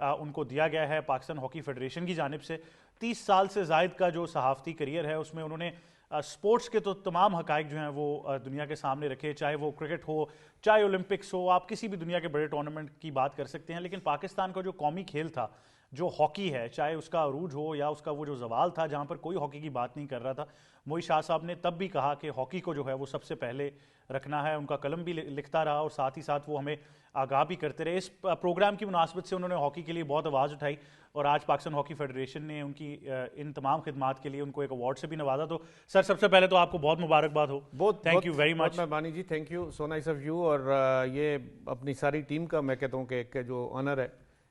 ان کو دیا گیا ہے پاکستان ہاکی فیڈریشن کی جانب سے. 30 سال سے زائد کا جو صحافتی کریئر ہے اس میں انہوں نے سپورٹس کے تو تمام حقائق جو ہیں وہ دنیا کے سامنے رکھے, چاہے وہ کرکٹ ہو, چاہے اولمپکس ہو, آپ کسی بھی دنیا کے بڑے ٹورنامنٹ کی بات کر سکتے ہیں. لیکن پاکستان کا جو قومی کھیل تھا, جو ہاکی ہے, چاہے اس کا عروج ہو یا اس کا وہ جو زوال تھا جہاں پر کوئی ہاکی کی بات نہیں کر رہا تھا, موئی شاہ صاحب نے تب بھی کہا کہ ہاکی کو جو ہے وہ سب سے پہلے رکھنا ہے. ان کا قلم بھی لکھتا رہا اور ساتھ ہی ساتھ وہ ہمیں آگاہ بھی کرتے رہے. اس پروگرام کی مناسبت سے انہوں نے ہاکی کے لیے بہت آواز اٹھائی اور آج پاکستان ہاکی فیڈریشن نے ان کی ان تمام خدمات کے لیے ان کو ایک ایوارڈ سے بھی نوازا. تو سر سب سے پہلے تو آپ کو بہت مبارکباد ہو. Thank you very much. مہربانی جی, thank you, so nice of you. اور یہ اپنی ساری ٹیم کا میں کہتا ہوں کہ ایک جو آنر ہے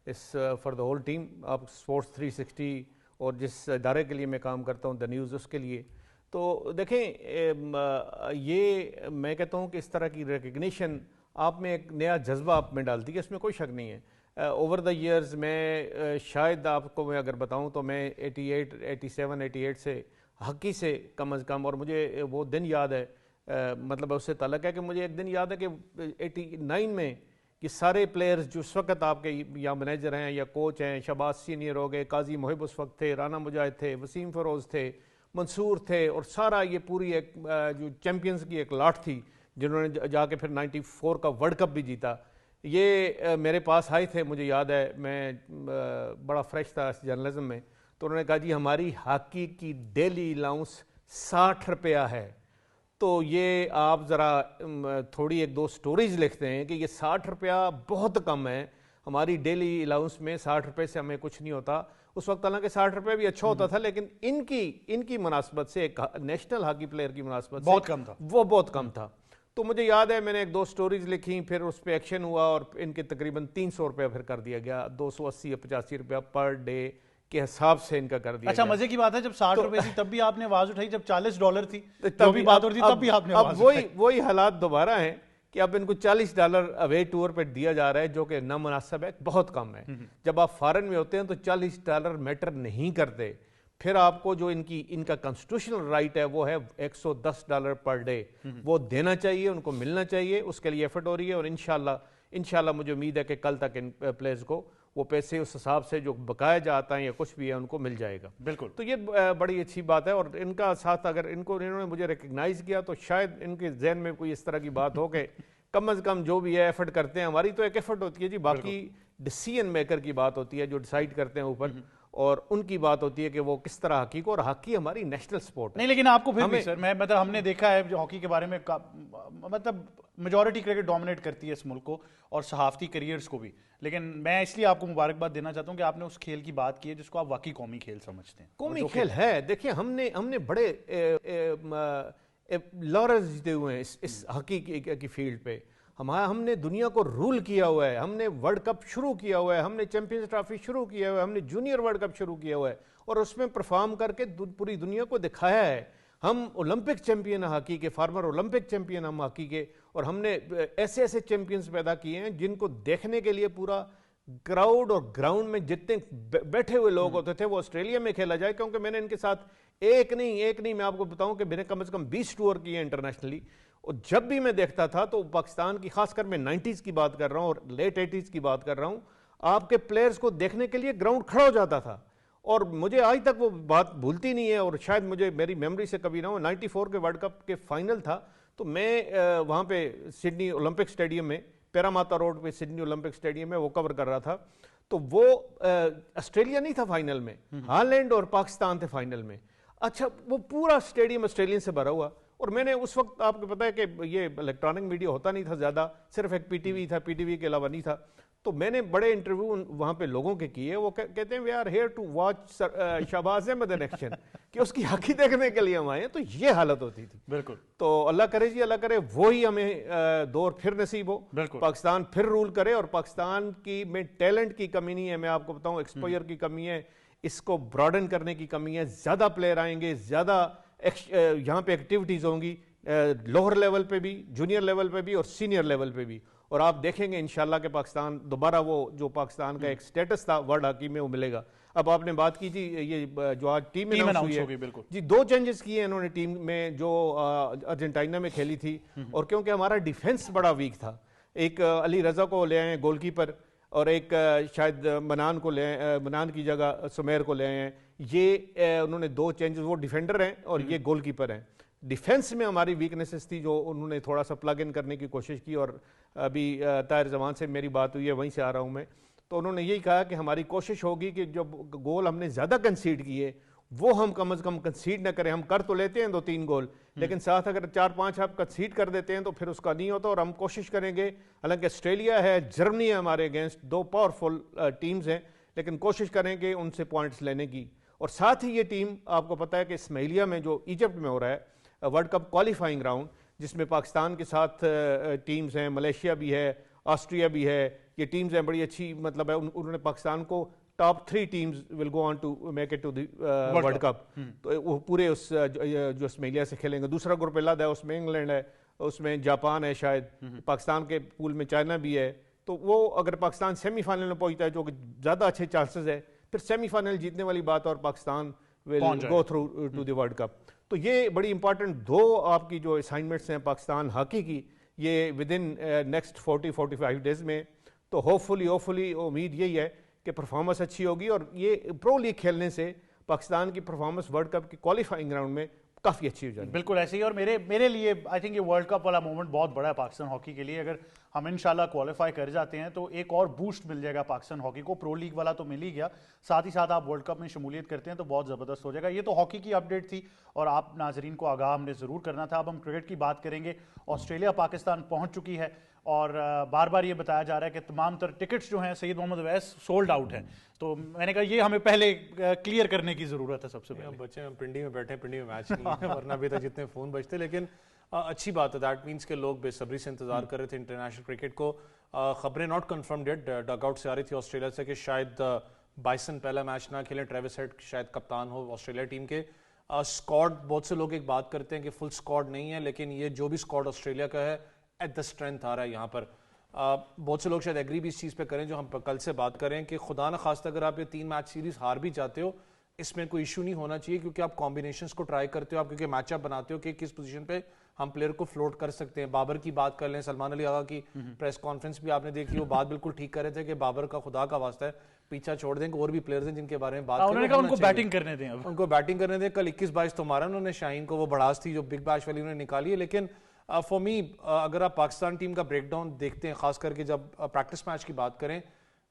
اس فار دا ہول ٹیم, آپ اسپورٹس 360 اور جس ادارے کے لیے میں کام کرتا ہوں دا نیوز, اس کے لیے. تو دیکھیں یہ میں کہتا ہوں کہ اس طرح کی ریکگنیشن آپ میں ایک نیا جذبہ آپ میں ڈالتی ہے, اس میں کوئی شک نہیں ہے. اوور دا ایئرز میں شاید آپ کو میں اگر بتاؤں تو میں 87 سے ہاکی سے کم از کم, اور مجھے وہ دن یاد ہے, مطلب اس سے تعلق ہے کہ مجھے ایک دن یاد ہے کہ 89 میں یہ سارے پلیئرز جو اس وقت آپ کے یا مینیجر ہیں یا کوچ ہیں, شہباز سینئر ہو گئے, قاضی محب اس وقت تھے, رانا مجاہد تھے, وسیم فیروز تھے, منصور تھے, اور سارا یہ پوری ایک جو چیمپئنز کی ایک لاٹ تھی جنہوں نے جا کے پھر 94 کا ورلڈ کپ بھی جیتا. یہ میرے پاس آئے تھے, مجھے یاد ہے میں بڑا فریش تھا اس جرنلزم میں, تو انہوں نے کہا جی ہماری ہاکی کی ڈیلی الاؤنس 60 روپیہ ہے. تو یہ آپ ذرا تھوڑی ایک دو سٹوریز لکھتے ہیں کہ یہ 60 روپیہ بہت کم ہے, ہماری ڈیلی الاؤنس میں 60 روپے سے ہمیں کچھ نہیں ہوتا. اس وقت حالانکہ 60 روپے بھی اچھا ہوتا تھا, لیکن ان کی مناسبت سے, ایک نیشنل ہاکی پلیئر کی مناسبت سے بہت کم تھا, وہ بہت کم تھا. تو مجھے یاد ہے میں نے ایک دو سٹوریز لکھی, پھر اس پہ ایکشن ہوا اور ان کے تقریباً 300 روپیہ پھر کر دیا گیا, 280 یا 85 روپیہ پر ڈے کے حساب سے ان کا کر دیا. اچھا مزے کی بات ہے جب 60 روپے تھی تب بھی آپ نے آواز اٹھائی, جب $40 تھی تب بھی بات ہوتی, تب بھی آپ نے آواز اٹھائی. اب وہی حالات دوبارہ ہیں کہ اب ان کو $40 اوے ٹور پہ دیا جا رہا ہے, جو کہ نامناسب ہے, بہت کم ہے. جب آپ فارن میں ہوتے ہیں تو $40 میٹر نہیں کرتے. پھر آپ کو جو ان کا کانسٹیٹیوشنل رائٹ ہے وہ ہے $110 پر ڈے, وہ دینا چاہیے, ان کو ملنا چاہیے. اس کے لیے ایفرٹ ہو رہی ہے, اور انشاءاللہ مجھے امید ہے کہ کل تک ان پلیئرز کو وہ پیسے اس حساب سے جو بقایا جاتا ہے یا کچھ بھی ہے ان کو مل جائے گا. بالکل. تو یہ بڑی اچھی بات ہے, اور ان کا ساتھ اگر انہوں نے مجھے ریکگنائز کیا تو شاید ان کے ذہن میں کوئی اس طرح کی بات ہو کہ کم از کم جو بھی ہے ایفرٹ کرتے ہیں. ہماری تو ایک ایفرٹ ہوتی ہے جی, باقی ڈیسیژن میکر کی بات ہوتی ہے جو ڈیسائیڈ کرتے ہیں اوپر, اور ان کی بات ہوتی ہے کہ وہ کس طرح ہاکی کو, اور ہاکی ہماری نیشنل سپورٹ ہے. نہیں لیکن آپ کو پھر بھی سر, مطلب ہم نے دیکھا ہے جو ہاکی کے بارے میں, مطلب میجورٹی کرکٹ ڈومینیٹ کرتی ہے اس ملک کو اور صحافتی کریئرز کو بھی, لیکن میں اس لیے آپ کو مبارکباد دینا چاہتا ہوں کہ آپ نے اس کھیل کی بات کی ہے جس کو آپ واقعی قومی کھیل سمجھتے ہیں. قومی کھیل ہے. دیکھیں ہم نے بڑے لارز جیتے ہوئے ہیں اس ہاکی کی فیلڈ پہ. ہم نے دنیا کو رول کیا ہوا ہے, ہم نے ورلڈ کپ شروع کیا ہوا ہے, ہم نے چیمپئنز ٹرافی شروع کیا ہوا ہے, ہم نے جونیئر ورلڈ کپ شروع کیا ہوا ہے, اور اس میں پرفارم کر کے پوری دنیا کو دکھایا ہے. ہم اولمپک چیمپئن ہاکی کے, فارمر اولمپک چیمپئن ہم ہاکی کے, اور ہم نے ایسے چیمپئنز پیدا کیے ہیں جن کو دیکھنے کے لیے پورا کراؤڈ اور گراؤنڈ میں جتنے بیٹھے ہوئے لوگ ہوتے تھے وہ آسٹریلیا میں کھیلا جائے. کیونکہ میں نے ان کے ساتھ ایک نہیں میں آپ کو بتاؤں کہ میں نے کم از کم 20 ٹور کیے ہیں انٹرنیشنلی, اور جب بھی میں دیکھتا تھا تو پاکستان کی, خاص کر میں 90s کی بات کر رہا ہوں اور لیٹ 80s کی بات کر رہا ہوں, آپ کے پلیئرز کو دیکھنے کے لیے گراؤنڈ کھڑا ہو جاتا تھا. اور مجھے آج تک وہ بات بھولتی نہیں ہے, اور شاید مجھے میری میموری سے کبھی نہ ہو. 94 کے ورلڈ کپ کے فائنل تھا, تو میں وہاں پہ سڈنی اولمپک اسٹیڈیم میں, پیراماتا روڈ پہ سڈنی اولمپک اسٹیڈیم میں وہ کور کر رہا تھا. تو وہ آسٹریلیا نہیں تھا فائنل میں, ہالینڈ اور پاکستان تھے فائنل میں. اچھا وہ پورا اسٹیڈیم آسٹریلین سے بھرا ہوا, اور میں نے اس وقت, آپ کو پتا ہے کہ یہ الیکٹرانک میڈیا ہوتا نہیں تھا زیادہ, صرف ایک پی ٹی وی تھا, پی ٹی وی کے علاوہ نہیں تھا. تو میں نے بڑے انٹرویو وہاں پہ لوگوں کے کیے, وہ کہتے ہیں we are here to watch Shahbaz Ahmed in action, کہ اس کی ہاکی دیکھنے کے لیے ہم آئے ہیں. تو یہ حالت ہوتی تھی. بالکل. تو اللہ کرے جی, اللہ کرے وہی ہمیں دور پھر نصیب ہو, پاکستان پھر رول کرے. اور پاکستان کی میں ٹیلنٹ کی کمی نہیں ہے, میں آپ کو بتاؤں ایکسپوئر کی کمی ہے, اس کو براڈن کرنے کی کمی ہے. زیادہ پلیئر آئیں گے, زیادہ یہاں پہ ایکٹیویٹیز ہوں گی, لوور لیول پہ بھی, جونیئر لیول پہ بھی, اور سینئر لیول پہ بھی. اور آپ دیکھیں گے انشاءاللہ کہ پاکستان دوبارہ وہ جو پاکستان کا ایک سٹیٹس تھا ورلڈ ہاکی میں وہ ملے گا. اب آپ نے بات کی جی, یہ جو آج ٹیم اناؤنس ہوئی ہے جی, 2 چینجز کیے انہوں نے ٹیم میں جو ارجنٹائنا میں کھیلی تھی. اور کیونکہ ہمارا ڈیفنس بڑا ویک تھا, ایک علی رضا کو لے آئے گول کیپر, اور ایک شاید منان کو لے منان کی جگہ سمیر کو لے آئے ہیں. یہ انہوں نے 2 چینجز, وہ ڈیفینڈر ہیں اور یہ گول کیپر ہیں. ڈیفینس میں ہماری ویکنیسز تھی جو انہوں نے تھوڑا سا پلگ ان کرنے کی کوشش کی, اور ابھی طاہر زمان سے میری بات ہوئی ہے, وہیں سے آ رہا ہوں میں, تو انہوں نے یہی کہا کہ ہماری کوشش ہوگی کہ جب گول ہم نے زیادہ کنسیڈ کیے وہ ہم کم از کم کنسیڈ نہ کریں. ہم کر تو لیتے ہیں 2-3 گول, لیکن ساتھ اگر 4-5 آپ کنسیڈ کر دیتے ہیں تو پھر اس کا نہیں ہوتا. اور ہم کوشش کریں گے, حالانکہ آسٹریلیا ہے, جرمنی ہے ہمارے اگینسٹ, 2 پاورفل ٹیمز ہیں, لیکن کوشش کریں گے ان سے پوائنٹس لینے کی. اور ساتھ ہی یہ ٹیم آپ کو پتہ ہے کہ اسماعیلیہ میں جو ایجپٹ میں ہو رہا ہے ورلڈ کپ کوالیفائنگ راؤنڈ, جس میں پاکستان کے ساتھ ٹیمز ہیں, ملیشیا بھی ہے, آسٹریا بھی ہے, یہ ٹیمز ہیں بڑی اچھی, مطلب ہے انہوں نے پاکستان کو top 3 teams will go on to make it to the world cup. تو وہ پورے اس جو اسماعیلیہ سے کھیلیں گے. دوسرا گروپ الگ ہے, اس میں انگلینڈ ہے, اس میں جاپان ہے, شاید پاکستان کے پول میں چائنا بھی ہے. تو وہ اگر پاکستان سیمی فائنل میں پہنچتا ہے, جو کہ زیادہ اچھے چانسز ہے, پھر سیمی فائنل جیتنے والی بات, اور Pakistan will go through to the world cup. تو یہ بڑی امپورٹنٹ 2 آپ کی جو اسائنمنٹس ہیں پاکستان ہاکی کی, یہ ود ان نیکسٹ 40-45 ڈیز میں. تو ہوپفلی امید یہی ہے کہ پرفارمنس اچھی ہوگی, اور یہ پرو لیگ کھیلنے سے پاکستان کی پرفارمنس ورلڈ کپ کی کوالیفائنگ راؤنڈ میں کافی اچھی ہو جائے گی. بالکل ایسے ہی. اور میرے لیے آئی تھنک یہ ورلڈ کپ والا مومنٹ بہت بڑا ہے پاکستان ہاکی کے لیے. اگر ہم انشاءاللہ کوالیفائی کر جاتے ہیں تو ایک اور بوسٹ مل جائے گا پاکستان ہاکی کو. پرو لیگ والا تو مل ہی گیا, ساتھ ہی ساتھ آپ ورلڈ کپ میں شمولیت کرتے ہیں تو بہت زبردست ہو جائے گا. یہ تو ہاکی کی اپڈیٹ تھی, اور آپ ناظرین کو آگاہ ہم نے ضرور کرنا تھا. اب ہم کرکٹ کی بات کریں گے. آسٹریلیا پاکستان پہنچ چکی ہے, اور بار بار یہ بتایا جا رہا ہے کہ تمام تر ٹکٹس جو ہیں سید محمد اویس سولڈ آؤٹ ہیں. تو میں نے کہا یہ ہمیں پہلے کلیئر کرنے کی ضرورت ہے. سب سے پہلے بچے ہم پنڈی میں بیٹھے ہیں, پنڈی میں میچ نہیں ہے, ورنہ بھی تک جتنے فون بجتے. لیکن اچھی بات ہے, دیٹ مینس کہ لوگ بے صبری سے انتظار کر رہے تھے انٹرنیشنل کرکٹ کو. خبریں ناٹ کنفرمڈ یٹ, ڈگ آؤٹ سے آ رہی تھی آسٹریلیا سے کہ شاید بائسن پہلا میچ نہ کھیلیں, ٹریوس ہیڈ شاید کپتان ہو آسٹریلیا ٹیم کے. اسکواڈ, بہت سے لوگ ایک بات کرتے ہیں کہ فل اسکواڈ نہیں ہے, لیکن یہ جو بھی اسکواڈ آسٹریلیا کا ہے ایٹ دا اسٹرینتھ آ رہا ہے یہاں پر. بہت سے لوگ شاید ایگری بھی اس چیز پہ کریں جو ہم کل سے بات کریں کہ خدا نہ خواستہ اگر آپ یہ 3 میچ سیریز ہار بھی جاتے ہو, اس میں کوئی ایشو نہیں ہونا چاہیے, کیونکہ آپ کمبینیشنز کو ٹرائی کرتے ہو, آپ کیونکہ میچ اپ بناتے ہو کہ کس پوزیشن پہ ہم پلیئر کو فلوٹ کر سکتے ہیں. بابر کی بات کر لیں, سلمان علی آغا کی پریس کانفرنس بھی آپ نے دیکھی, وہ بات بالکل ٹھیک کر رہے تھے کہ بابر کا خدا کا واسطہ ہے پیچھا چھوڑ دیں, کہ اور بھی پلیئرز ہیں جن کے بارے میں بات کریں, ان کو بیٹنگ کرنے دیں, ان کو بیٹنگ کرنے دیں. کل 21-22 تو مارا انہوں نے شاہین کو, وہ بڑاس تھی جو بگ بیش والی انہوں نے نکالی ہے. لیکن فار می اگر آپ پاکستان ٹیم کا بریک ڈاؤن دیکھتے ہیں, خاص کر کے جب پریکٹس میچ کی بات کریں,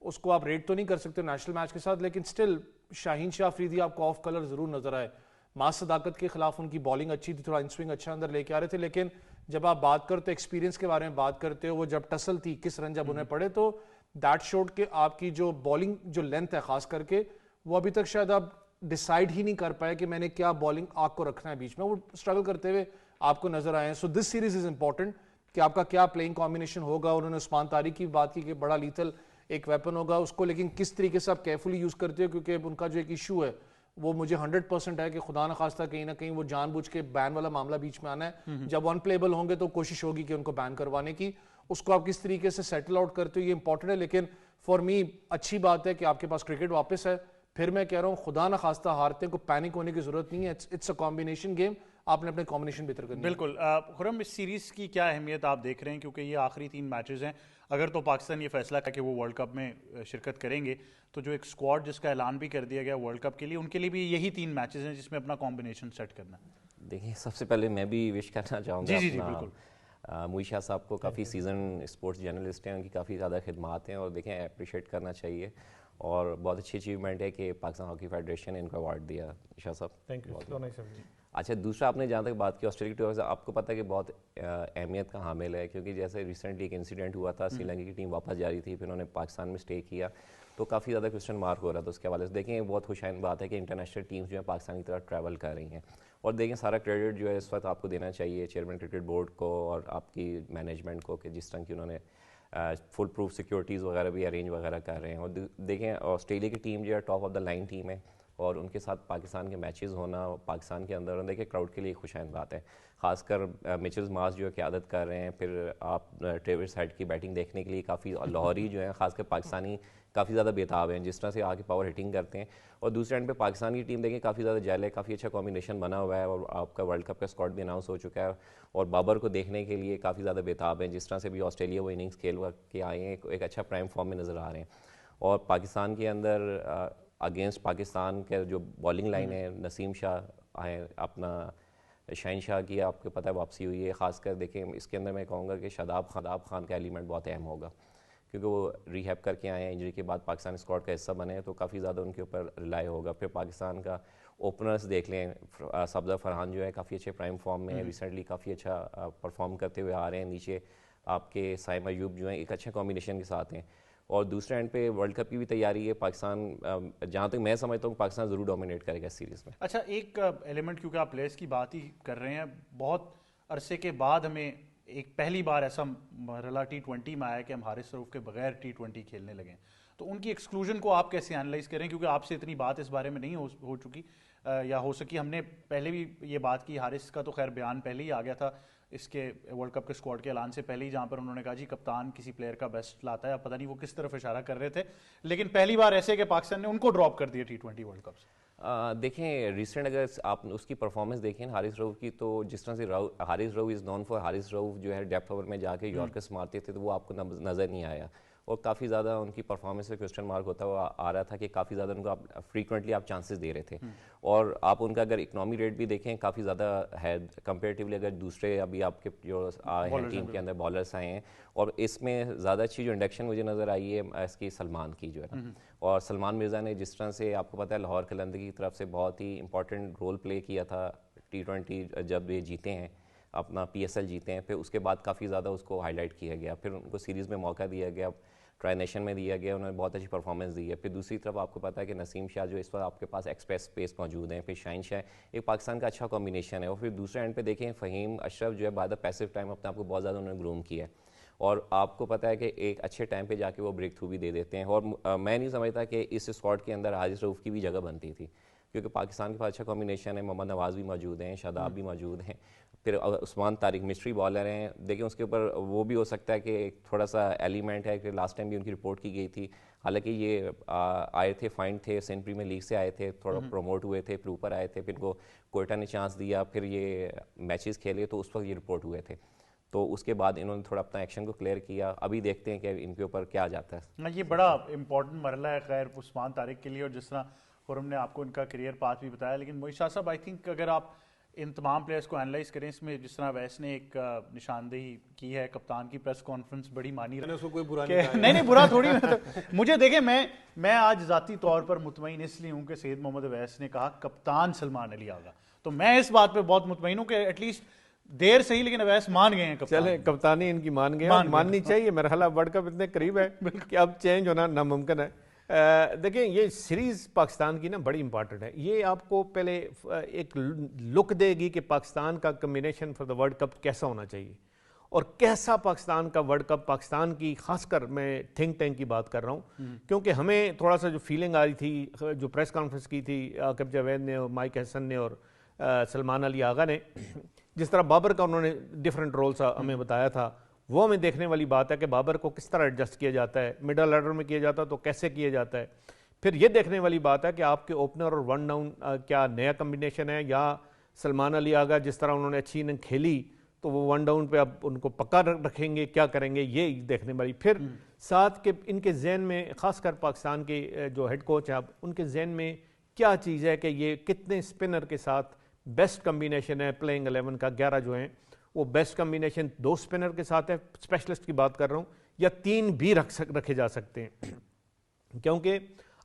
اس کو آپ ریٹ تو نہیں کر سکتے نیشنل میچ کے ساتھ, لیکن سٹل شاہین شاہ افریدی آپ کو آف کلر ضرور نظر آئے. ماس صداقت کے خلاف ان کی بالنگ اچھی تھی, تھوڑا ان سوئنگ اچھا اندر لے کے آ رہے تھے. لیکن جب آپ بات کرتے ایکسپیرینس کے بارے میں بات کرتے ہو, وہ جب ٹسل تھی 21 رن جب انہیں پڑے, تو دیٹ شوڈ کہ آپ کی جو بالنگ جو لینتھ ہے خاص کر کے, وہ ابھی تک شاید آپ ڈیسائیڈ ہی نہیں کر پائے کہ میں نے کیا بالنگ آگ کو رکھنا ہے بیچ میں, وہ اسٹرگل کرتے ہوئے آپ کو نظر آئے ہیں. سو دس سیریز از امپورٹنٹ کہ آپ کا کیا پلینگ کمبینیشن ہوگا. انہوں نے عثمان طارق کی بات کی کہ بڑا لیتل ایک ویپن ہوگا اس کو, لیکن کس طریقے سے آپ کیئرفلی یوز کرتے ہو, کیونکہ ان کا جو ایک ایشو ہے وہ مجھے 100% ہے کہ خدا نہ خواستہ کہیں نہ کہیں وہ جان بوجھ کے بین والا معاملہ بیچ میں آنا ہے. جب ان پلیبل ہوں گے تو کوشش ہوگی کہ ان کو بین کروانے کی, اس کو آپ کس طریقے سے سیٹل آؤٹ کرتے ہو یہ امپورٹنٹ ہے. لیکن فار می اچھی بات ہے کہ آپ کے پاس کرکٹ واپس ہے. پھر میں کہہ رہا ہوں خدا نہ خواستہ ہارتے ہیں, کو پینک ہونے کی ضرورت نہیں ہے, اٹس اے کمبینیشن گیم, آپ نے اپنے کمبینیشن بہتر کرنی ہے. بالکل. خرم, اس سیریز کی کیا اہمیت آپ دیکھ رہے ہیں, کیونکہ یہ آخری 3 میچز ہیں. اگر تو پاکستان یہ فیصلہ کر کہ وہ ورلڈ کپ میں شرکت کریں گے, تو جو ایک اسکواڈ جس کا اعلان بھی کر دیا گیا ورلڈ کپ کے لیے, ان کے لیے بھی یہی 3 میچز ہیں جس میں اپنا کمبینیشن سیٹ کرنا ہے. دیکھیں, سب سے پہلے میں بھی وش کرنا چاہوں گا جی بالکل موئی شاہ صاحب کو, کافی سیزن اسپورٹس جرنلسٹ ہیں, ان کی کافی زیادہ خدمات ہیں, اور دیکھیں اپریشیٹ کرنا چاہیے, اور بہت اچھی اچیومنٹ ہے کہ پاکستان ہاکی فیڈریشن نے ان کو ایوارڈ دیا. شاہ صاحب تھینک یو. اچھا, دوسرا آپ نے جہاں تک بات کی آسٹریلیا ٹور, آپ کو پتہ ہے کہ بہت اہمیت کا حامل ہے, کیونکہ جیسے ریسنٹلی ایک انسیڈنٹ ہوا تھا, سری لنکا کی ٹیم واپس جا رہی تھی, پھر انہوں نے پاکستان میں اسٹے کیا, تو کافی زیادہ کوسچن مارک ہو رہا تھا اس کے حوالے سے. دیکھیں, بہت خوشائن بات ہے کہ انٹرنیشنل ٹیمز جو ہیں پاکستان کی طرف ٹریول کر رہی ہیں, اور دیکھیں سارا کریڈٹ جو ہے اس وقت آپ کو دینا چاہیے چیئرمین کرکٹ بورڈ کو اور آپ کی مینجمنٹ کو, کہ جس طرح کی انہوں نے فل پروف سیکورٹیز وغیرہ بھی ارینج وغیرہ کر رہے ہیں. اور دیکھیں آسٹریلیا کی ٹیم جو ہے top of the line team ہے, اور ان کے ساتھ پاکستان کے میچز ہونا پاکستان کے اندر دیکھیں کراؤڈ کے لیے خوش آئند بات ہے. خاص کر مچلز مارش جو ہے قیادت کر رہے ہیں, پھر آپ ٹریورس ہیڈ کی بیٹنگ دیکھنے کے لیے کافی, لاہوری جو ہیں خاص کر پاکستانی کافی زیادہ بےتاب ہیں جس طرح سے آگے پاور ہٹنگ کرتے ہیں. اور دوسرے اینڈ پہ پاکستان کی ٹیم دیکھیں کافی زیادہ جیل ہے, کافی اچھا کمبینیشن بنا ہوا ہے, اور آپ کا ورلڈ کپ کا اسکواڈ بھی اناؤنس ہو چکا ہے, اور بابر کو دیکھنے کے لیے کافی زیادہ بےتاب ہیں. جس طرح سے بھی آسٹریلیا وہ اننگس کھیل کے آئے ہیں, ایک اچھا پرائم فارم میں نظر آ رہے ہیں. اور پاکستان کے اندر اگینسٹ پاکستان کے جو بالنگ لائن ہے, نسیم شاہ آئے, اپنا شاہین شاہ کی آپ کو پتہ ہے واپسی ہوئی ہے. خاص کر دیکھیں اس کے اندر میں کہوں گا کہ شاداب خان کا ایلیمنٹ بہت اہم ہوگا, کیونکہ وہ ری ہیپ کر کے آئے ہیں, انجری کے بعد پاکستان اسکواڈ کا حصہ بنے ہیں, تو کافی زیادہ ان کے اوپر ریلائی ہوگا. پھر پاکستان کا اوپنرز دیکھ لیں, سبزہ فرحان جو ہے کافی اچھے پرائم فارم میں ہیں, ریسنٹلی کافی اچھا پرفارم کرتے ہوئے آ رہے ہیں. نیچے آپ کے سائم ایوب جو ہیں ایک اچھے کمبینیشن کے ساتھ ہیں. اور دوسرے اینڈ پہ ورلڈ کپ کی بھی تیاری ہے. پاکستان جہاں تک میں سمجھتا ہوں کہ پاکستان ضرور ڈومینیٹ کرے گا اس سیریز میں. اچھا ایک ایلیمنٹ, کیونکہ آپ پلیئرس کی بات ہی کر رہے ہیں, بہت عرصے کے بعد ہمیں ایک پہلی بار ایسا مرحلہ T20 میں آیا کہ ہم حارث رؤف کے بغیر T20 کھیلنے لگے. تو ان کی ایکسکلوژن کو آپ کیسے انالائز کریں, کیونکہ آپ سے اتنی بات اس بارے میں نہیں ہو چکی یا ہو سکی. ہم نے پہلے بھی یہ بات کی, حارث کا تو خیر بیان پہلے ہی آ گیا تھا اس کے ورلڈ کپ کے اسکواڈ کے اعلان سے پہلے ہی, جہاں پر انہوں نے کہا جی کپتان کسی پلیئر کا بیسٹ لاتا ہے, اب پتہ نہیں وہ کس طرف اشارہ کر رہے تھے, لیکن پہلی بار ایسے کہ پاکستان نے ان کو ڈراپ کر دیا T20 ورلڈ کپ سے. دیکھیں ریسنٹ اگر آپ اس کی پرفارمنس دیکھیں حارث رؤف کی, تو جس طرح سے حارث رؤف از نون فار حارث رؤف جو ہے ڈیپتھ اوور میں جا کے یارکرس مارتے تھے, تو وہ آپ کو نظر نہیں آیا. اور کافی زیادہ ان کی پرفارمنس پہ کوسچن مارک ہوتا ہوا آ رہا تھا کہ کافی زیادہ ان کو آپ فریکوینٹلی آپ چانسز دے رہے تھے. اور آپ ان کا اگر اکنامی ریٹ بھی دیکھیں کافی زیادہ ہے کمپیریٹیولی اگر دوسرے ابھی آپ کے جو آئے ہیں ٹیم کے اندر بالرس آئے ہیں. اور اس میں زیادہ اچھی جو انڈکشن مجھے نظر آئی ہے اس کی سلمان کی جو ہے نا, اور سلمان مرزا نے جس طرح سے آپ کو پتہ ہے لاہور قلندرز کی طرف سے بہت ہی امپورٹنٹ رول پلے کیا تھا T20 جب یہ جیتے ہیں, اپنا PSL جیتے ہیں, پھر اس کے بعد کافی زیادہ اس کو ہائی لائٹ کیا گیا, پھر ان کو سیریز میں موقع دیا گیا, ٹرائی نیشن میں دیا گیا, انہوں نے بہت اچھی پرفارمنس دی ہے. پھر دوسری طرف آپ کو پتہ ہے کہ نسیم شاہ جو اس وقت آپ کے پاس ایکسپریس پیس موجود ہیں, پھر شاہین شاہ ایک پاکستان کا اچھا کمبینیشن ہے. اور پھر دوسرے اینڈ پہ دیکھیں فہیم اشرف جو ہے بعد پیسو ٹائم اپنے آپ کو بہت زیادہ انہوں نے گروم کیا ہے, اور آپ کو پتہ ہے کہ ایک اچھے ٹائم پہ جا کے وہ بریک تھرو بھی دے دیتے ہیں. اور میں نہیں سمجھتا کہ اس اسکواڈ کے اندر حارث رؤف کی بھی جگہ بنتی تھی, کیونکہ پاکستان کے پاس اچھا کمبینیشن ہے, محمد نواز بھی موجود ہیں, شاداب بھی موجود ہیں, پھر عثمان طارق مسٹری بالر ہیں. دیکھیں اس کے اوپر وہ بھی ہو سکتا ہے کہ ایک تھوڑا سا ایلیمنٹ ہے کہ لاسٹ ٹائم بھی ان کی رپورٹ کی گئی تھی, حالانکہ یہ آئے تھے فائنڈ تھے سینٹ پریمیئر لیگ سے آئے تھے, تھوڑا پروموٹ ہوئے تھے, پھر اوپر آئے تھے, پھر ان کو کوئٹہ نے چانس دیا, پھر یہ میچز کھیلے تو اس وقت یہ رپورٹ ہوئے تھے. تو اس کے بعد انہوں نے تھوڑا اپنا ایکشن کو کلیئر کیا. ابھی دیکھتے ہیں کہ ان کے اوپر کیا جاتا ہے. یہ بڑا امپورٹنٹ مرحلہ ہے خیر عثمان طارق کے لیے, اور جس طرح خرم نے آپ کو ان کا کریئر پاتھ بھی بتایا. لیکن موئی شاہ صاحب آئی تھنک اگر آپ ان تمام پلیئرس کو انالائز کریں, اس میں جس طرح ویس نے ایک نشاندہی کی ہے, کپتان کی پریس کانفرنس بڑی مانی نہیں برا تھوڑی. مجھے دیکھیں میں آج ذاتی طور پر مطمئن اس لیے ہوں کہ سید محمد اویس نے کہا کپتان سلمان علی آغا, تو میں اس بات پہ بہت مطمئن ہوں کہ ایٹ لیسٹ دیر صحیح لیکن اویس مان گئے ہیں. چلیں کپتانی ان کی مان گئے, ماننی چاہیے. مرحلہ ورلڈ کپ اتنے قریب ہے کہ اب چینج ہونا ناممکن ہے. دیکھیں یہ سیریز پاکستان کی نا بڑی امپارٹنٹ ہے. یہ آپ کو پہلے ایک لک دے گی کہ پاکستان کا combination for the world cup کیسا ہونا چاہیے, اور کیسا پاکستان کا ورلڈ کپ, پاکستان کی خاص کر میں تھنک ٹینک کی بات کر رہا ہوں, کیونکہ ہمیں تھوڑا سا جو فیلنگ آ رہی تھی جو پریس کانفرنس کی تھی عاقب جاوید نے اور مائک حسن نے اور سلمان علی آغا نے, جس طرح بابر کا انہوں نے ڈفرینٹ رولز ہمیں بتایا تھا, وہ ہمیں دیکھنے والی بات ہے کہ بابر کو کس طرح ایڈجسٹ کیا جاتا ہے, مڈل آرڈر میں کیا جاتا ہے تو کیسے کیا جاتا ہے. پھر یہ دیکھنے والی بات ہے کہ آپ کے اوپنر اور ون ڈاؤن کیا نیا کمبینیشن ہے, یا سلمان علی آغا جس طرح انہوں نے اچھی اننگ کھیلی تو وہ ون ڈاؤن پہ اب ان کو پکا رکھیں گے, کیا کریں گے, یہ دیکھنے والی. پھر ساتھ کہ ان کے ذہن میں خاص کر پاکستان کے جو ہیڈ کوچ ہیں اب ان کے ذہن میں کیا چیز ہے کہ یہ کتنے اسپنر کے ساتھ بیسٹ کمبینیشن ہے. پلینگ 11 کا 11 جو ہیں وہ بیسٹ کمبینیشن 2 اسپنر کے ساتھ ہے, اسپیشلسٹ کی بات کر رہا ہوں, یا 3 بھی رکھے جا سکتے ہیں, کیونکہ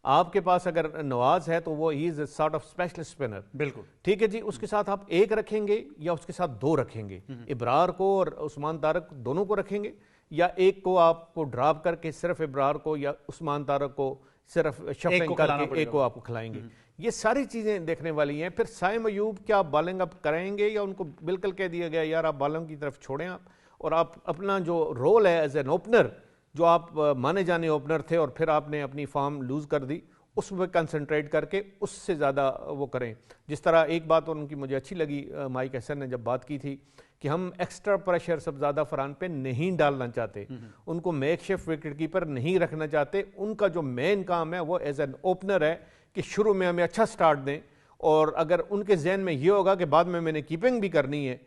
آپ کے پاس اگر نواز ہے تو وہ he is a sort of specialist spinner. بالکل ٹھیک ہے جی, اس کے ساتھ آپ 1 رکھیں گے یا اس کے ساتھ 2 رکھیں گے, ابرار کو اور عثمان طارق دونوں کو رکھیں گے, یا 1 کو آپ کو ڈراپ کر کے صرف ابرار کو یا عثمان طارق کو صرف شفلنگ کر کے 1 کو آپ کو کھلائیں گے. یہ ساری چیزیں دیکھنے والی ہیں. پھر سائم ایوب کیا بالنگ اپ کریں گے, یا ان کو بالکل کہہ دیا گیا یار آپ بالنگ کی طرف چھوڑیں آپ, اور آپ اپنا جو رول ہے ایز این اوپنر, جو آپ مانے جانے اوپنر تھے اور پھر آپ نے اپنی فارم لوز کر دی, اس پہ کنسنٹریٹ کر کے اس سے زیادہ وہ کریں. جس طرح ایک بات ان کی مجھے اچھی لگی, مائک ہیسن نے جب بات کی تھی کہ ہم ایکسٹرا پریشر سب زیادہ فرحان پہ نہیں ڈالنا چاہتے, ان کو میک شفٹ وکٹ کیپر نہیں رکھنا چاہتے. ان کا جو مین کام ہے وہ ایز این اوپنر ہے کہ شروع میں ہمیں اچھا سٹارٹ دیں, اور اگر ان کے ذہن میں یہ ہوگا کہ بعد میں نے کیپنگ بھی کرنی ہے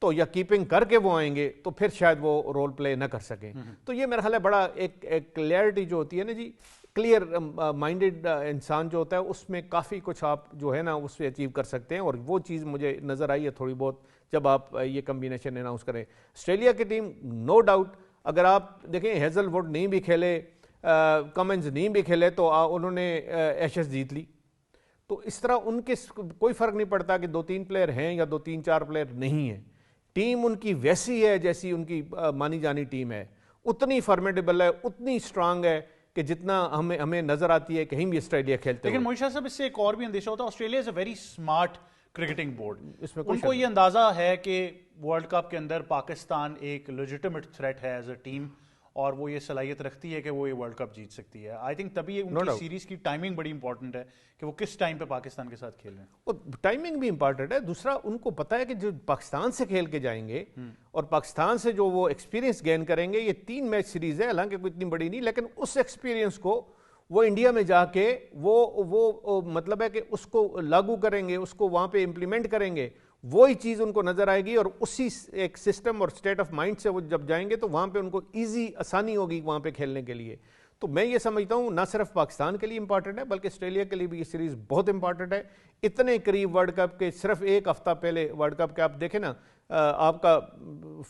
تو یا کیپنگ کر کے وہ آئیں گے تو پھر شاید وہ رول پلے نہ کر سکیں. تو یہ میرا خیال ہے بڑا ایک کلیئرٹی جو ہوتی ہے نا جی, کلیئر مائنڈڈ انسان جو ہوتا ہے اس میں کافی کچھ آپ جو ہے نا اس سے اچیو کر سکتے ہیں, اور وہ چیز مجھے نظر آئی ہے تھوڑی بہت جب آپ یہ کمبینیشن اناؤنس کریں. آسٹریلیا کی ٹیم نو ڈاؤٹ, اگر آپ دیکھیں ہیزل ووڈ نہیں بھی کھیلے, کمنز نہیں بھی کھیلے تو انہوں نے ایشز جیت لی. تو اس طرح ان کے کوئی فرق نہیں پڑتا کہ 2-3 پلیئر ہیں یا 2-3-4 پلیئر نہیں ہیں, ٹیم ان کی ویسی ہے جیسی ان کی مانی جانی ٹیم ہے, اتنی فارمیڈیبل ہے, اتنی اسٹرانگ ہے کہ جتنا ہمیں نظر آتی ہے کہیں بھی آسٹریلیا کھیلتے ہیں. لیکن موئی شاہ صاحب اس سے ایک اور بھی اندیشہ ہوتا ہے, Australia is a very smart cricketing board. ان کو یہ اندازہ ہے کہ ورلڈ کپ کے اندر پاکستان ایک لیجیٹمیٹ تھریٹ ہے ایز اے ٹیم, اور وہ یہ صلاحیت رکھتی ہے کہ وہ یہ ورلڈ کپ جیت سکتی ہے. آئی تھنک تبھی ان کی سیریز کی ٹائمنگ بڑی امپورٹنٹ ہے کہ وہ کس ٹائم پہ پاکستان کے ساتھ کھیل رہے ہیں. اور ٹائمنگ بھی امپورٹنٹ ہے. دوسرا ان کو پتا ہے کہ جو پاکستان سے کھیل کے جائیں گے اور پاکستان سے جو وہ ایکسپیرینس گین کریں گے, یہ 3 میچ سیریز ہے حالانکہ کوئی اتنی بڑی نہیں, لیکن اس ایکسپیرینس کو وہ انڈیا میں جا کے وہ مطلب ہے کہ اس کو لاگو کریں گے, اس کو وہاں پہ امپلیمنٹ کریں گے, وہی چیز ان کو نظر آئے گی, اور اسی ایک سسٹم اور سٹیٹ آف مائنڈ سے وہ جب جائیں گے تو وہاں پہ ان کو ایزی آسانی ہوگی وہاں پہ کھیلنے کے لیے. تو میں یہ سمجھتا ہوں نہ صرف پاکستان کے لیے امپورٹنٹ ہے بلکہ آسٹریلیا کے لیے بھی یہ سیریز بہت امپورٹنٹ ہے. اتنے قریب ورلڈ کپ کے, صرف ایک ہفتہ پہلے ورلڈ کپ کے آپ دیکھیں نا, آپ کا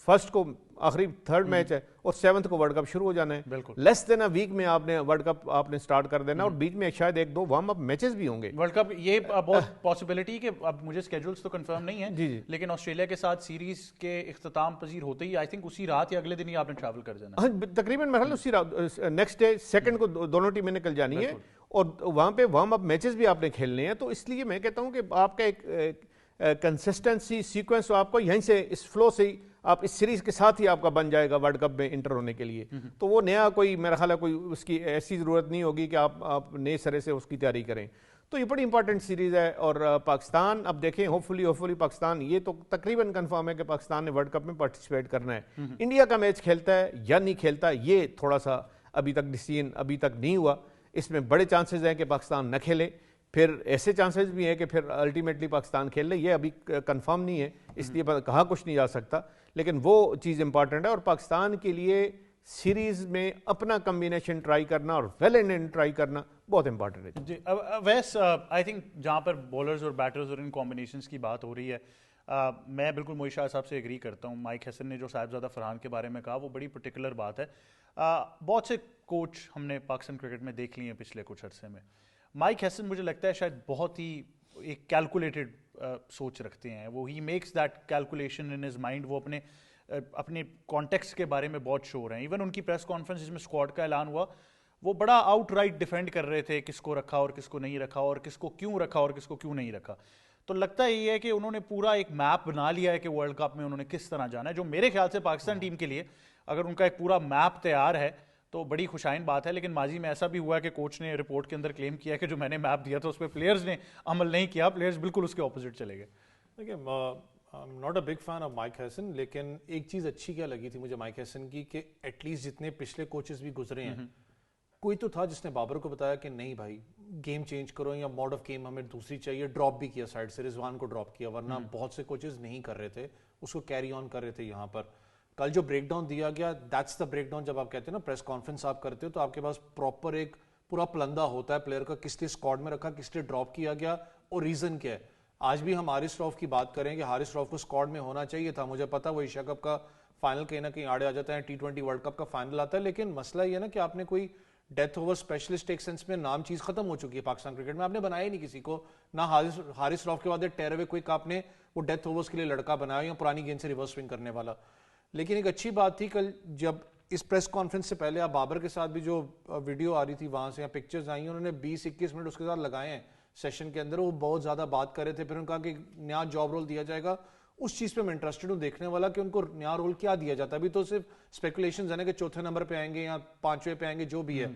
فرسٹ کو آخری 3rd میچ ہے اور 7th کو ورلڈ کپ شروع ہو جانا ہے. لیس دین اے ویک میں آپ نے ورلڈ کپ آپ نے سٹارٹ کر دینا, اور بیچ میں شاید 1-2 وارم اپ میچز بھی ہوں گے. ورلڈ کپ یہ بہت پاسبلٹی کہ اب مجھے اسکیڈولز تو کنفرم نہیں ہیں, لیکن آسٹریلیا کے ساتھ سیریز کے اختتام پذیر ہوتے ہی آئی تھنک اسی رات یا اگلے دن ہی آپ نے ٹریول کر دینا. تقریباً میرا خیال اسی رات, نیکسٹ ڈے 2nd کو دونوں ٹیمیں نکل جانی ہے, اور وہاں پہ وارم اپ میچز بھی آپ نے کھیلنے ہیں. تو اس لیے میں کہتا ہوں کہ آپ کا ایک کنسسٹنسی سیکوینس آپ کو یہیں سے اس فلو سے ہی آپ اس سیریز کے ساتھ ہی آپ کا بن جائے گا ورلڈ کپ میں انٹر ہونے کے لیے. تو وہ نیا کوئی میرا خیال ہے کوئی اس کی ایسی ضرورت نہیں ہوگی کہ آپ نئے سرے سے اس کی تیاری کریں. تو یہ بڑی امپورٹنٹ سیریز ہے. اور پاکستان اب دیکھیں ہوپفلی پاکستان, یہ تو تقریباً کنفرم ہے کہ پاکستان نے ورلڈ کپ میں پارٹیسپیٹ کرنا ہے. انڈیا کا میچ کھیلتا ہے یا نہیں کھیلتا یہ تھوڑا سا ابھی تک ڈیسیژن ابھی تک نہیں ہوا. اس میں بڑے چانسز ہیں کہ پاکستان نہ کھیلے, پھر ایسے چانسز بھی ہیں کہ پھر الٹیمیٹلی پاکستان کھیل لے. یہ ابھی کنفرم نہیں ہے, اس لیے کہا کچھ نہیں جا سکتا, لیکن وہ چیز امپورٹنٹ ہے. اور پاکستان کے لیے سیریز میں اپنا کمبینیشن ٹرائی کرنا اور ویل اینڈ ٹرائی کرنا بہت امپورٹنٹ ہے. جی ویس آئی تھنک جہاں پر بولرز اور بیٹرز اور ان کمبینیشنز کی بات ہو رہی ہے, میں بالکل موئی شاہ صاحب سے ایگری کرتا ہوں. مائک ہیسن نے جو صاحبزادہ فرحان کے بارے میں کہا وہ بڑی پرٹیکولر بات ہے. بہت سے کوچ ہم نے پاکستان کرکٹ میں دیکھ لیے ہیں پچھلے کچھ عرصے میں. مائک ہیسن مجھے لگتا ہے شاید بہت ہی ایک کیلکولیٹڈ سوچ رکھتے ہیں. وہ he makes that calculation in his mind. وہ اپنے کانٹیکسٹ کے بارے میں بہت شور ہیں. ایون ان کی پریس کانفرنس جس میں اسکواڈ کا اعلان ہوا وہ بڑا آؤٹ رائٹ ڈیفینڈ کر رہے تھے کس کو رکھا اور کس کو نہیں رکھا, اور کس کو کیوں رکھا اور کس کو کیوں نہیں رکھا. تو لگتا یہ ہے کہ انہوں نے پورا ایک میپ بنا لیا ہے کہ ورلڈ کپ میں انہوں نے کس طرح جانا ہے, جو میرے خیال سے پاکستان ٹیم کے لیے اگر ان کا ایک پورا میپ تیار ہے تو بڑی خوشائن بات ہے. لیکن ماضی میں ایسا بھی ہوا ہے کہ کوچ نے رپورٹ کے اندر کلیم کیا کہ جو میں نے میپ دیا تھا اس پہ پلیئرز نے عمل نہیں کیا, پلیئرز بالکل اس کے اپوزٹ چلے گئے. دیکھیے not a big fan of Mike Hesson, لیکن ایک چیز اچھی کیا لگی تھی مجھے مائک ہیسن کی کہ ایٹ لیسٹ جتنے پچھلے کوچز بھی گزرے ہیں کوئی تو تھا جس نے بابر کو بتایا کہ نہیں بھائی گیم چینج کرو یا موڈ آف گیم ہمیں دوسری چاہیے. ڈراپ بھی کیا سائڈ سے, رضوان کو ڈراپ کیا, ورنہ بہت سے کوچز نہیں کر رہے تھے اس کو کیری آن کر رہے تھے. یہاں پر کل جو بریک ڈاؤن دیا گیا دیٹس دا بریک ڈاؤن. جب آپ کہتے ہیں نا پریس کانفرنس آپ کرتے ہو تو آپ کے پاس پراپر ایک پورا پلندہ ہوتا ہے پلیئر کا, کس لیے اسکواڈ میں رکھا, کس لیے ڈراپ کیا گیا اور ریزن کیا ہے. آج بھی ہم حارث رؤف کی بات کریں کہ حارث رؤف کو اسکواڈ میں ہونا چاہیے تھا. مجھے پتا وہ ایشیا کپ کا فائنل کہیں نہ کہیں آڑے آ جاتا ہے, T20 ورلڈ کپ کا فائنل آتا ہے, لیکن مسئلہ یہ ہے نا کہ آپ نے کوئی ڈیتھ اوور اسپیشلسٹ ایک سینس میں نام چیز ختم ہو چکی ہے پاکستان کرکٹ میں. آپ نے بنایا ہی نہیں کسی کو, نہ حارث رؤف کے بعد ٹیر اوے کوئی آپ نے وہ ڈیتھ اوورز کے لیے لڑکا بنایا یا پرانی گیند سے ریورس سوئنگ کرنے والا. لیکن ایک اچھی بات تھی کل جب اس پریس کانفرنس سے پہلے آپ بابر کے ساتھ بھی جو ویڈیو آ رہی تھی وہاں سے یا پکچرز آئی ہیں, انہوں نے 20-21 منٹ اس کے ساتھ لگائے ہیں سیشن کے اندر. وہ بہت زیادہ بات کر رہے تھے. پھر انہوں نے کہا کہ نیا جاب رول دیا جائے گا. اس چیز پہ میں انٹرسٹڈ ہوں دیکھنے والا کہ ان کو نیا رول کیا دیا جاتا ہے. ابھی تو صرف اسپیکولیشنز ہیں کہ 4تھے نمبر پہ آئیں گے یا 5ویں پہ آئیں گے, جو بھی ہے.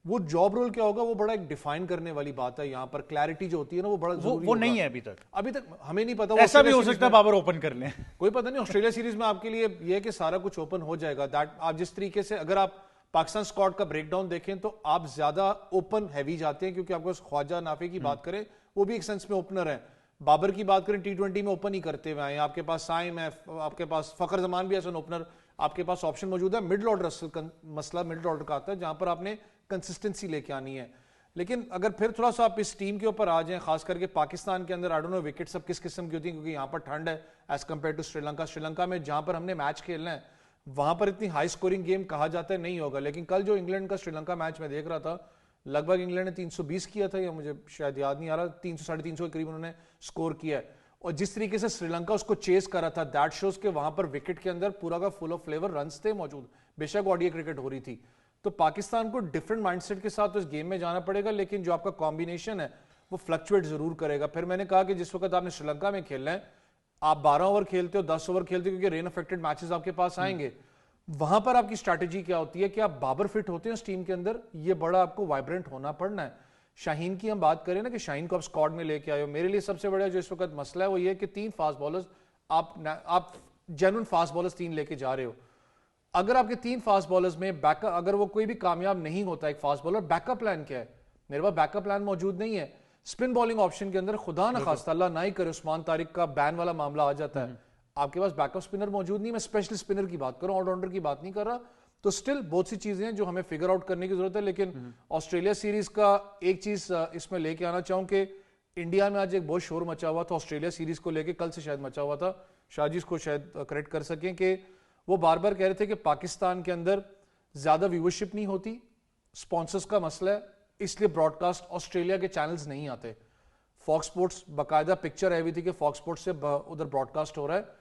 وہ جاب رول کیا ہوگا وہ بڑا ایک ڈیفائن کرنے والی بات ہے یہاں پر. کلیئرٹی جو ہوتی ہے نا وہ بڑا ضروری وہ نہیں ہے ابھی تک ہمیں نہیں پتا. ایسا بھی ہو سکتا ہے بابر اوپن کر لیں, کوئی پتہ نہیں. آسٹریلیا سیریز میں آپ کے لیے یہ ہے کہ سارا کچھ اوپن ہو جائے گا. آپ جس طریقے سے اگر آپ پاکستان اسکواڈ کا بریک ڈاؤن دیکھیں تو آپ زیادہ اوپن ہیوی جاتے ہیں, کیونکہ آپ کو خواجہ نافع کی بات کریں وہ بھی ایک سینس میں اوپنر ہیں. بابر کی بات کریں T20 میں اوپن ہی کرتے ہوئے ہیں. آپ کے پاس سائم ہے, آپ کے پاس فخر زمان بھی ایسا اوپنر, آپ کے پاس آپشن موجود ہے. مڈل آرڈر مسئلہ مڈل آرڈر کا آتا ہے جہاں پر آپ نے کنسسٹنسی لے کے آنی ہے. لیکن اگر پھر تھوڑا سا آپ اس ٹیم کے اوپر آ جائیں, خاص کر کے پاکستان کے اندر, آئی ڈونٹ نو وکٹ سب کس قسم کی ہوتی ہیں کیونکہ یہاں پر ٹھنڈ ہے as compare to Sri Lanka. Sri Lanka میں جہاں پر ہم نے میچ کھیلنا ہے وہاں پر اتنی ہائی سکورنگ گیم کہا جاتا ہے نہیں ہوگا. لیکن کل جو انگلینڈ کا سری لنکا میچ میں دیکھ رہا تھا, لگ بھگ انگلینڈ نے 320 کیا تھا, یا مجھے شاید یاد نہیں آ رہا, 300 350 کے قریب انہوں نے سکور کیا ہے. اور جس طریقے سے سری لنکا اس کو چیز کر رہا تھا, دیٹ شوز کہ وہاں پر وکٹ کے اندر پورا کا فل آف فلیور رنز تھے موجود, بے شک اوڈی کرکٹ ہو رہی تھی. تو پاکستان کو ڈفرنٹ مائنڈ سیٹ کے ساتھ اس گیم میں جانا پڑے گا, لیکن جو آپ کا کمبینیشن ہے وہ فلکچویٹ ضرور کرے گا. پھر میں نے کہا کہ جس وقت آپ نے سری لنکا میں کھیلنا ہے, آپ 12 اوور کھیلتے ہو, 10 اوور کھیلتے ہو, کیونکہ رین افیکٹڈ میچز آپ کے پاس آئیں گے. وہاں پر آپ کی اسٹریٹجی کیا ہوتی ہے کہ آپ بابر فٹ ہوتے ہیں اس ٹیم کے اندر, یہ بڑا آپ کو وائبرنٹ ہونا پڑنا ہے. شاہین کی ہم بات کریں نا کہ شاہین کو آپ اسکواڈ میں لے کے آئے ہو, میرے لیے سب سے بڑا جو اس وقت مسئلہ ہے وہ یہ کہ 3 فاسٹ بالرز آپ جینوئن فاسٹ بالرز 3 لے کے جا رہے ہو. اگر آپ کے 3 فاسٹ بالرز میں بیک اپ, اگر وہ کوئی بھی کامیاب نہیں ہوتا ایک fast bowler, back up plan کیا ہے؟ میرے پاس بیک اپ پلان موجود نہیں ہے. اسپن بالنگ آپشن کے اندر خدا نہ خواستہ اللہ نہ ہی کرے عثمان طارق کا بین والا معاملہ آ جاتا ہے, آپ کے پاس بیک اپ اسپنر موجود نہیں. میں اسپیشل اسپنر کی بات کروں, آل راؤنڈر کی بات نہیں کر رہا. تو سٹل بہت سی چیزیں ہیں جو ہمیں فگر آؤٹ کرنے کی ضرورت ہے. لیکن آسٹریلیا سیریز کا ایک چیز اس میں لے کے آنا چاہوں کہ انڈیا میں آج ایک بہت شور مچا ہوا تھا آسٹریلیا سیریز کو لے کے, کل سے شاید مچا ہوا تھا, شاہ جی اس کو شاید کریکٹ کر سکیں, کہ وہ بار بار کہہ رہے تھے کہ پاکستان کے اندر زیادہ ویورشپ نہیں ہوتی, سپانسرز کا مسئلہ ہے, اس لیے براڈ کاسٹ آسٹریلیا کے چینلز نہیں آتے. فاکس سپورٹس باقاعدہ پکچر آئی ہوئی تھی کہ فاکس سپورٹس سے ادھر براڈ کاسٹ ہو رہا ہے,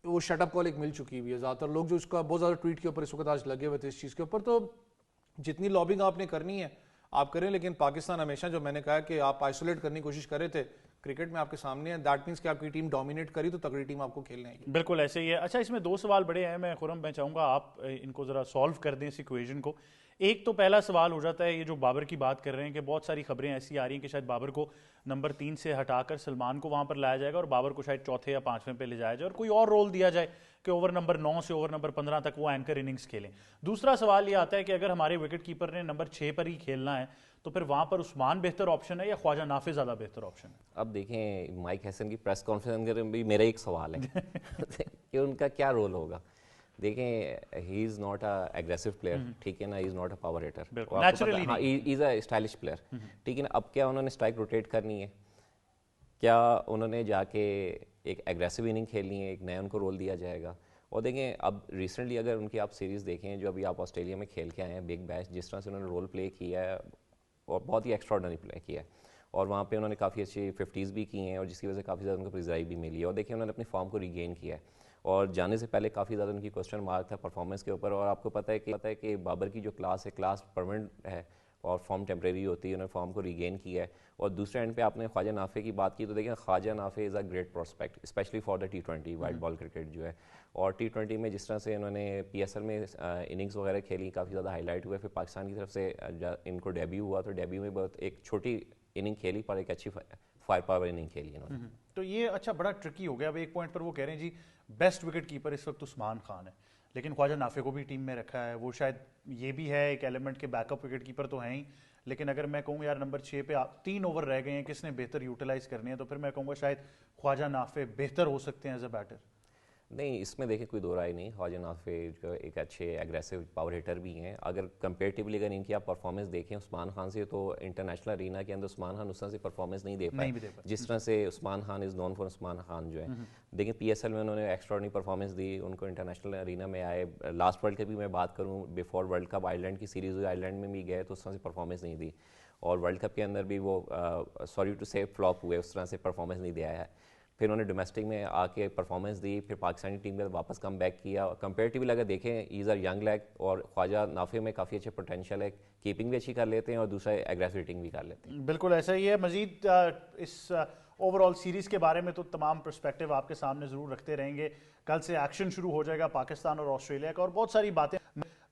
وہ شٹ اپ کال ایک مل چکی ہوئی ہے. زیادہ تر لوگ جو اس کا بہت زیادہ ٹویٹ کے اوپر اس وقت آج لگے ہوئے تھے اس چیز کے اوپر. تو جتنی لابنگ آپ نے کرنی ہے آپ کریں, لیکن پاکستان ہمیشہ, جو میں نے کہا کہ آپ آئسولیٹ کرنے کی کوشش کر رہے تھے, کرکٹ میں آپ کے سامنے ہے, دیٹ مینس کہ آپ کی ٹیم ڈومینیٹ کری تو تگڑی ٹیم آپ کو کھیلنے آئے گی. بالکل ایسے ہی ہے. اچھا, اس میں 2 سوال بڑے ہیں, میں خرم میں چاہوں گا آپ ان کو ذرا سالو کر دیں اس ایکویژن کو. ایک تو پہلا سوال ہو جاتا ہے یہ جو بابر کی بات کر رہے ہیں کہ بہت ساری خبریں ایسی آ رہی ہیں کہ شاید بابر کو نمبر 3 سے ہٹا کر سلمان کو وہاں پر لایا جائے گا اور بابر کو شاید 4تھے یا 5ویں پہ لے جایا جائے اور کوئی اور رول دیا جائے کہ اوور نمبر 9 سے اوور نمبر 15 تک وہ اینکر اننگز کھیلیں. دوسرا سوال یہ آتا ہے کہ اگر ہمارے وکٹ کیپر نے نمبر 6 پر ہی کھیلنا ہے تو پھر وہاں پر عثمان بہتر آپشن ہے یا خواجہ نافع زیادہ بہتر آپشن ہے؟ اب دیکھیں مائک ہیسن کی پریس کانفرنس میں بھی میرا ایک سوال ہے کہ ان کا کیا رول ہوگا. دیکھیں he is not a aggressive player, ٹھیک ہے نا, he is not a power hitter, he is a stylish player, ٹھیک ہے نا. اب کیا انہوں نے اسٹرائک روٹیٹ کرنی ہے, کیا انہوں نے جا کے ایک ایگریسو اننگ کھیلنی ہے, ایک نیا ان کو رول دیا جائے گا. اور دیکھیں اب ریسنٹلی اگر ان کی آپ سیریز دیکھیں جو ابھی آپ آسٹریلیا میں کھیل کے آئے ہیں بگ بیش, جس طرح سے انہوں نے رول پلے کیا ہے اور بہت ہی ایکسٹراڈنری پلے کیا ہے, اور وہاں پہ انہوں نے کافی اچھی 50s بھی کی ہیں اور جس کی وجہ سے کافی زیادہ ان کو پرائز بھی ملی ہے. اور دیکھیں انہوں نے اپنی فارم کو ریگین کیا ہے, اور جانے سے پہلے کافی زیادہ ان کی کوسچن مارک تھا پرفارمنس کے اوپر. اور آپ کو پتہ ہے کہ بابر کی جو کلاس ہے, کلاس پرماننٹ ہے اور فارم ٹیمپریری ہوتی ہے, انہوں نے فارم کو ریگین کیا ہے. اور دوسرے اینڈ پہ آپ نے خواجہ نافع کی بات کی تو دیکھیں Khawaja Nafay is a great prospect specially for the T20 white ball cricket جو ہے. اور T20 میں جس طرح سے انہوں نے PSL میں اننگز وغیرہ کھیلی, کافی زیادہ ہائی لائٹ ہوئے. پھر پاکستان کی طرف سے ان کو ڈیبیو ہوا تو ڈیبیو میں بہت ایک چھوٹی اننگ کھیلی پر ایک اچھی فائر پاور اننگ کھیلی انہوں نے. تو یہ اچھا بڑا ٹرکی ہو گیا. اب ایک پوائنٹ پر وہ کہہ رہے ہیں جی بیسٹ وکٹ کیپر اس وقت عثمان خان ہے, لیکن خواجہ نافع کو بھی ٹیم میں رکھا ہے. وہ شاید یہ بھی ہے ایک ایلیمنٹ کے بیک اپ وکٹ کیپر تو ہیں ہی, لیکن اگر میں کہوں یار نمبر 6 پہ 3 اوور رہ گئے ہیں, کس نے بہتر یوٹیلائز کرنے ہیں, تو پھر میں کہوں گا شاید خواجہ نافع بہتر ہو سکتے ہیں ایز اے بیٹر. نہیں, اس میں دیکھیں کوئی دو رائے نہیں. خواجہ نافع جو ایک اچھے ایگریسو پاور ہیٹر بھی ہیں. اگر کمپیریٹیولی اگر ان کی آپ پرفارمنس دیکھیں عثمان خان سے, تو انٹرنیشنل ارینا کے اندر عثمان خان اس طرح سے پرفارمنس نہیں دے پائے جس طرح سے عثمان خان از نون فار عثمان خان جو ہے. دیکھیں PSL میں انہوں نے ایکسٹراڈنری پرفارمنس دی, ان کو انٹرنیشنل ارینا میں آئے. لاسٹ ورلڈ کپ بھی میں بات کروں, بیفور ورلڈ کپ آئرلینڈ کی سیریز ہوئی, آئرلینڈ میں بھی گئے تو اس طرح سے پرفارمنس نہیں دی. اور ورلڈ کپ کے اندر بھی وہ سوری ٹو سے فلاپ ہوئے, اس طرح سے پرفارمنس نہیں دیا ہے. پھر انہوں نے ڈومیسٹک میں آ کے پرفارمنس دی, پھر پاکستانی ٹیم میں واپس کم بیک کیا. کمپیریٹیولی اگر دیکھیں ایز اے ینگ لیگ, اور خواجہ نافع میں کافی اچھے پوٹینشیل ہے, کیپنگ بھی اچھی کر لیتے ہیں اور دوسرا ایگریسو ہٹنگ بھی کر لیتے ہیں. بالکل ایسا ہی ہے. مزید اس اوور آل سیریز کے بارے میں تو تمام پرسپیکٹیو آپ کے سامنے ضرور رکھتے رہیں گے. کل سے ایکشن شروع ہو جائے گا پاکستان اور آسٹریلیا کا, اور بہت ساری باتیں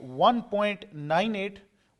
1.98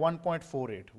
1.48।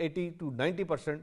80 to 90%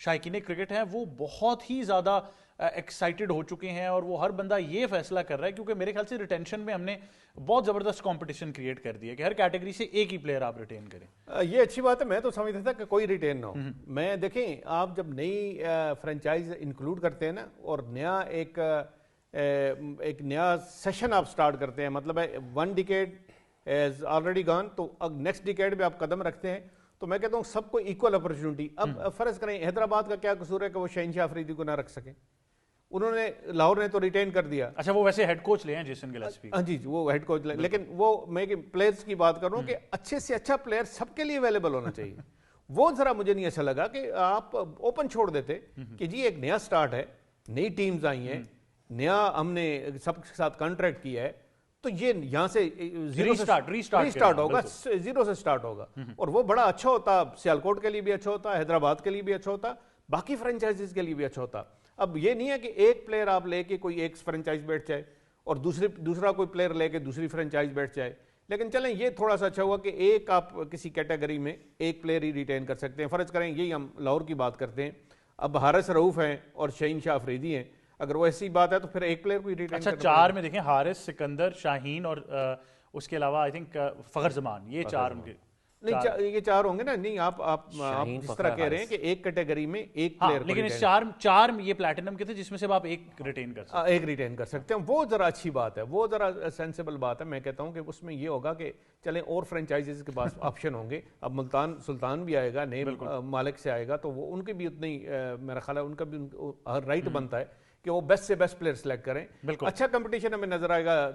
شائقین کرکٹ ہیں وہ بہت ہی زیادہ ایکسائٹڈ ہو چکے ہیں, اور وہ ہر بندہ یہ فیصلہ کر رہا ہے, کیونکہ میرے خیال سے ریٹینشن میں ہم نے بہت زبردست کمپٹیشن کریٹ کر دی ہے کہ ہر کیٹیگری سے ایک ہی پلیئر آپ ریٹین کریں. یہ اچھی بات ہے. میں تو سمجھتا تھا کہ کوئی ریٹین نہ ہو. میں دیکھیں, آپ جب نئی فرنچائز انکلوڈ کرتے ہیں نا, اور نیا ایک نیا سیشن آپ سٹارٹ کرتے ہیں, مطلب ہے 1 ڈیکیڈ از آلریڈی گان, تو نیکسٹ ڈیکیڈ میں آپ قدم رکھتے ہیں, تو میں کہتا ہوں سب کو ایکول اپرچونٹی. اب فرض کریں حیدرآباد کا کیا قصور ہے کہ وہ شہنشاہ افریدی کو نہ رکھ سکیں, انہوں نے لاہور نے تو ریٹین کر دیا. اچھا, وہ ویسے ہیڈ کوچ لے ہیں جیسن گلیسپی. ہاں جی, وہ ہیڈ کوچ لے, لیکن وہ میں پلیئرز کی بات کر رہا ہوں کہ اچھے سے اچھا پلیئر سب کے لیے اویلیبل ہونا چاہیے. وہ ذرا مجھے نہیں اچھا لگا کہ آپ اوپن چھوڑ دیتے کہ جی ایک نیا سٹارٹ ہے, نئی ٹیمز آئی ہیں, نیا ہم نے سب کے ساتھ کانٹریکٹ کیا ہے, تو یہ یہاں سے ری سٹارٹ ہوگا, زیرو سے سٹارٹ ہوگا. اور وہ بڑا اچھا ہوتا, سیالکوٹ کے لیے بھی اچھا ہوتا, حیدرآباد کے لیے بھی اچھا ہوتا, باقی فرنچائزز کے لیے بھی اچھا ہوتا. اب یہ نہیں ہے کہ ایک پلیئر آپ لے کے کوئی ایک فرنچائز بیٹھ جائے اور دوسرا کوئی پلیئر لے کے دوسری فرنچائز بیٹھ جائے. لیکن چلیں یہ تھوڑا سا اچھا ہوا کہ ایک آپ کسی کیٹیگری میں ایک پلیئر ہی ریٹین کر سکتے ہیں. فرض کریں یہی ہم لاہور کی بات کرتے ہیں, اب حارث رؤوف ہیں اور شہنشاہ افریدی ہیں, اگر وہ ایسی بات ہے تو پھر ایک پلیئر کو ہی ریٹین. اچھا, 4 میں دیکھیں حارث, سکندر, شاہین اور اس کے علاوہ آئی تھنک فخر زمان, یہ 4 ان کے. نہیں, یہ 4 ہوں گے نا. نہیں, آپ جس طرح کہہ رہے ہیں کہ ایک کیٹیگری میں ایک پلیئر, لیکن اس 4 میں یہ پلیٹینم کے تھے جس میں سے آپ ایک ریٹین کر سکتے ہیں. وہ ذرا اچھی بات ہے, وہ ذرا سینسیبل بات ہے. میں کہتا ہوں کہ اس میں یہ ہوگا کہ چلیں اور فرنچائزز کے پاس آپشن ہوں گے. اب ملتان سلطان بھی آئے گا, نئے مالک سے آئے گا, تو وہ ان کے بھی اتنی, میرا خیال ہے ان کا بھی رائٹ بنتا ہے کہ وہ بیسٹ سے بیسٹ پلیئر سلیکٹ کریں. اچھا کمپٹیشن ہمیں نظر آئے گا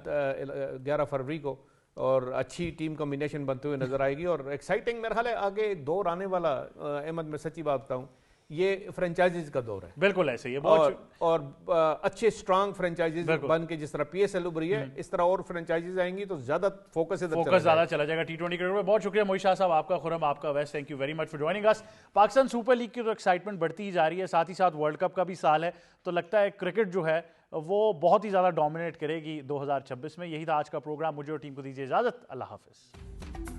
11 فروری کو, اور اچھی ٹیم کمبینیشن بنتے ہوئے نظر آئے گی, اور ایکسائٹنگ میرا خیال ہے آگے دور آنے والا. احمد, میں سچی بات بتاؤں, یہ فرنچائزز کا دور ہے. بالکل ایسے ہی ہے, اور اچھے اسٹرانگ فرنچائزز بن کے جس طرح پی ایس ایل ابری ہے, اس طرح اور فرنچائزز آئیں گی تو زیادہ فوکس زیادہ چلا جائے گا T20 کرکٹ میں. بہت شکریہ موئی شاہ صاحب, آپ کا, خرم آپ کا, ویسٹ, thank you very much for joining us. Pakistan Super League کی تو ایکسائٹمنٹ بڑھتی ہی جا رہی ہے, ساتھ ہی ساتھ ورلڈ کپ کا بھی سال ہے, تو لگتا ہے کرکٹ جو ہے وہ بہت ہی زیادہ ڈومینیٹ کرے گی 2026 میں. یہی تھا آج کا پروگرام. مجھے اور ٹیم کو دیجیے اجازت. اللہ حافظ.